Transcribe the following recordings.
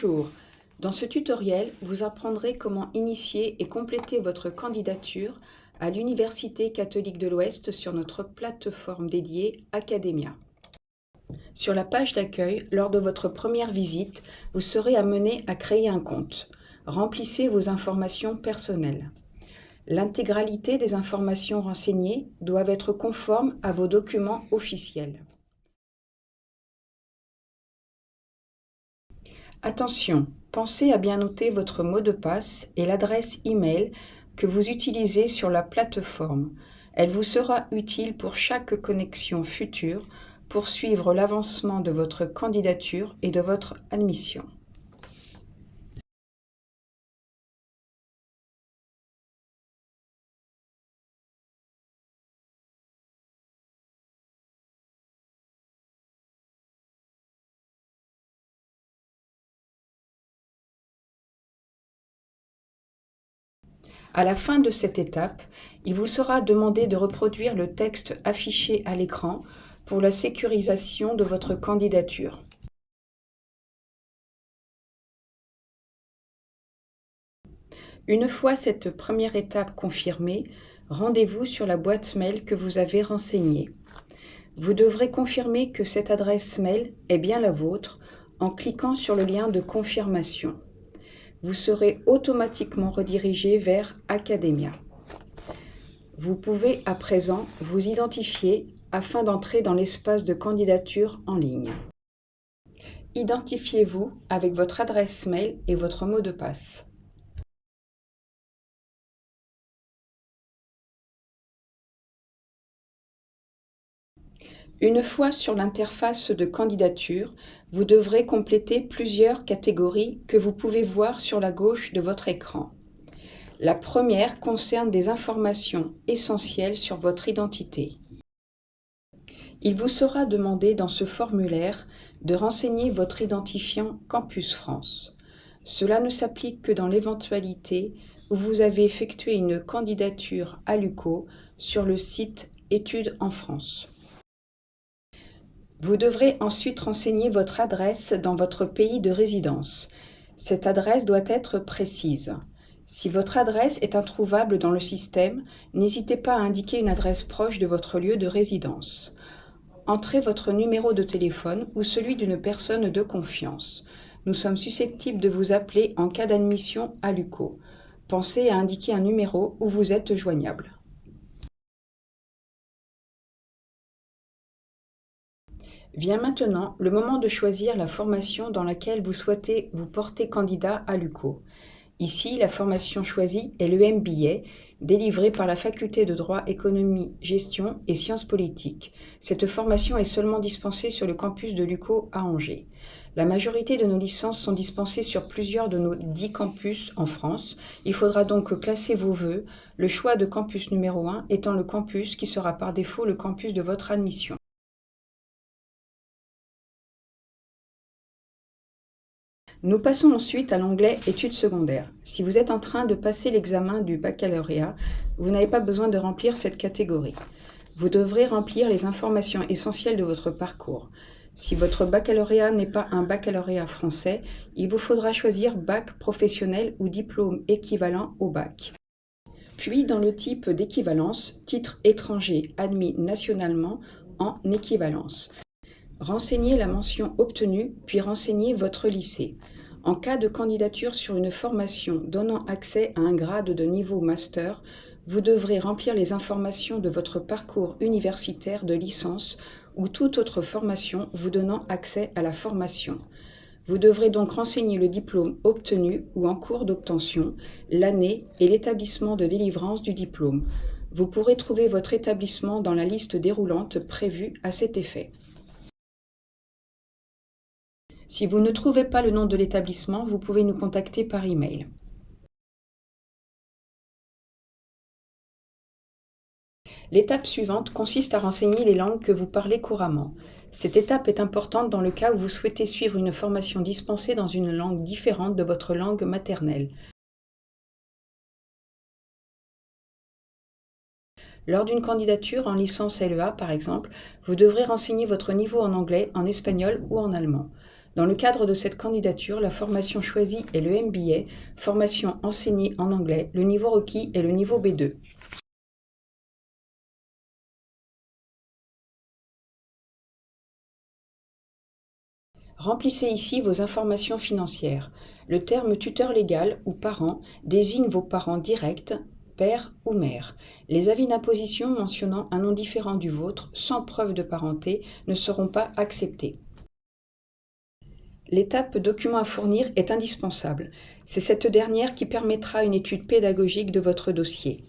Bonjour, dans ce tutoriel, vous apprendrez comment initier et compléter votre candidature à l'Université catholique de l'Ouest sur notre plateforme dédiée Academia. Sur la page d'accueil, lors de votre première visite, vous serez amené à créer un compte. Remplissez vos informations personnelles. L'intégralité des informations renseignées doivent être conformes à vos documents officiels. Attention, pensez à bien noter votre mot de passe et l'adresse e-mail que vous utilisez sur la plateforme. Elle vous sera utile pour chaque connexion future pour suivre l'avancement de votre candidature et de votre admission. À la fin de cette étape, il vous sera demandé de reproduire le texte affiché à l'écran pour la sécurisation de votre candidature. Une fois cette première étape confirmée, rendez-vous sur la boîte mail que vous avez renseignée. Vous devrez confirmer que cette adresse mail est bien la vôtre en cliquant sur le lien de confirmation. Vous serez automatiquement redirigé vers Academia. Vous pouvez à présent vous identifier afin d'entrer dans l'espace de candidature en ligne. Identifiez-vous avec votre adresse mail et votre mot de passe. Une fois sur l'interface de candidature, vous devrez compléter plusieurs catégories que vous pouvez voir sur la gauche de votre écran. La première concerne des informations essentielles sur votre identité. Il vous sera demandé dans ce formulaire de renseigner votre identifiant Campus France. Cela ne s'applique que dans l'éventualité où vous avez effectué une candidature à l'UCO sur le site Études en France. Vous devrez ensuite renseigner votre adresse dans votre pays de résidence. Cette adresse doit être précise. Si votre adresse est introuvable dans le système, n'hésitez pas à indiquer une adresse proche de votre lieu de résidence. Entrez votre numéro de téléphone ou celui d'une personne de confiance. Nous sommes susceptibles de vous appeler en cas d'admission à l'UCO. Pensez à indiquer un numéro où vous êtes joignable. Vient maintenant le moment de choisir la formation dans laquelle vous souhaitez vous porter candidat à l'UCO. Ici, la formation choisie est le MBA, délivré par la Faculté de droit, économie, gestion et sciences politiques. Cette formation est seulement dispensée sur le campus de l'UCO à Angers. La majorité de nos licences sont dispensées sur plusieurs de nos 10 campus en France. Il faudra donc classer vos vœux, le choix de campus numéro 1 étant le campus qui sera par défaut le campus de votre admission. Nous passons ensuite à l'onglet Études secondaires. Si vous êtes en train de passer l'examen du baccalauréat, vous n'avez pas besoin de remplir cette catégorie. Vous devrez remplir les informations essentielles de votre parcours. Si votre baccalauréat n'est pas un baccalauréat français, il vous faudra choisir bac professionnel ou diplôme équivalent au bac. Puis, dans le type d'équivalence, titre étranger admis nationalement en équivalence. Renseignez la mention obtenue, puis renseignez votre lycée. En cas de candidature sur une formation donnant accès à un grade de niveau master, vous devrez remplir les informations de votre parcours universitaire de licence ou toute autre formation vous donnant accès à la formation. Vous devrez donc renseigner le diplôme obtenu ou en cours d'obtention, l'année et l'établissement de délivrance du diplôme. Vous pourrez trouver votre établissement dans la liste déroulante prévue à cet effet. Si vous ne trouvez pas le nom de l'établissement, vous pouvez nous contacter par email. L'étape suivante consiste à renseigner les langues que vous parlez couramment. Cette étape est importante dans le cas où vous souhaitez suivre une formation dispensée dans une langue différente de votre langue maternelle. Lors d'une candidature en licence LEA, par exemple, vous devrez renseigner votre niveau en anglais, en espagnol ou en allemand. Dans le cadre de cette candidature, la formation choisie est le MBA, formation enseignée en anglais. Le niveau requis est le niveau B2. Remplissez ici vos informations financières. Le terme tuteur légal ou parent désigne vos parents directs, père ou mère. Les avis d'imposition mentionnant un nom différent du vôtre, sans preuve de parenté, ne seront pas acceptés. L'étape document à fournir est indispensable. C'est cette dernière qui permettra une étude pédagogique de votre dossier.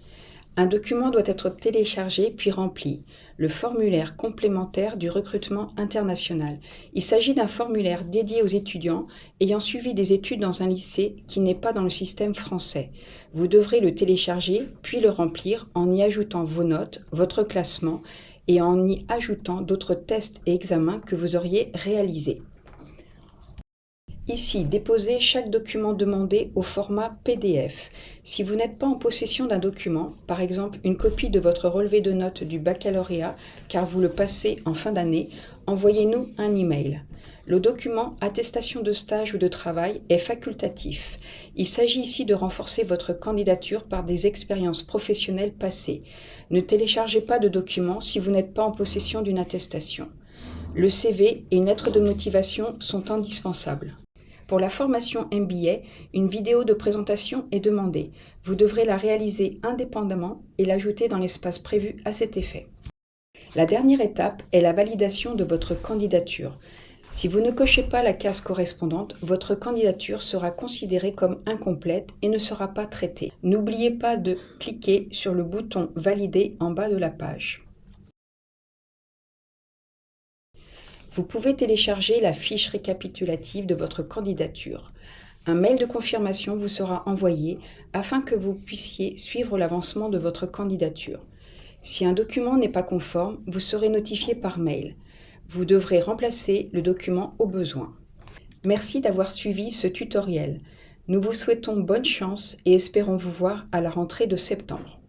Un document doit être téléchargé puis rempli, le formulaire complémentaire du recrutement international. Il s'agit d'un formulaire dédié aux étudiants ayant suivi des études dans un lycée qui n'est pas dans le système français. Vous devrez le télécharger puis le remplir en y ajoutant vos notes, votre classement et en y ajoutant d'autres tests et examens que vous auriez réalisés. Ici, déposez chaque document demandé au format PDF. Si vous n'êtes pas en possession d'un document, par exemple une copie de votre relevé de notes du baccalauréat, car vous le passez en fin d'année, envoyez-nous un email. Le document attestation de stage ou de travail est facultatif. Il s'agit ici de renforcer votre candidature par des expériences professionnelles passées. Ne téléchargez pas de document si vous n'êtes pas en possession d'une attestation. Le CV et une lettre de motivation sont indispensables. Pour la formation MBA, une vidéo de présentation est demandée. Vous devrez la réaliser indépendamment et l'ajouter dans l'espace prévu à cet effet. La dernière étape est la validation de votre candidature. Si vous ne cochez pas la case correspondante, votre candidature sera considérée comme incomplète et ne sera pas traitée. N'oubliez pas de cliquer sur le bouton « Valider » en bas de la page. Vous pouvez télécharger la fiche récapitulative de votre candidature. Un mail de confirmation vous sera envoyé afin que vous puissiez suivre l'avancement de votre candidature. Si un document n'est pas conforme, vous serez notifié par mail. Vous devrez remplacer le document au besoin. Merci d'avoir suivi ce tutoriel. Nous vous souhaitons bonne chance et espérons vous voir à la rentrée de septembre.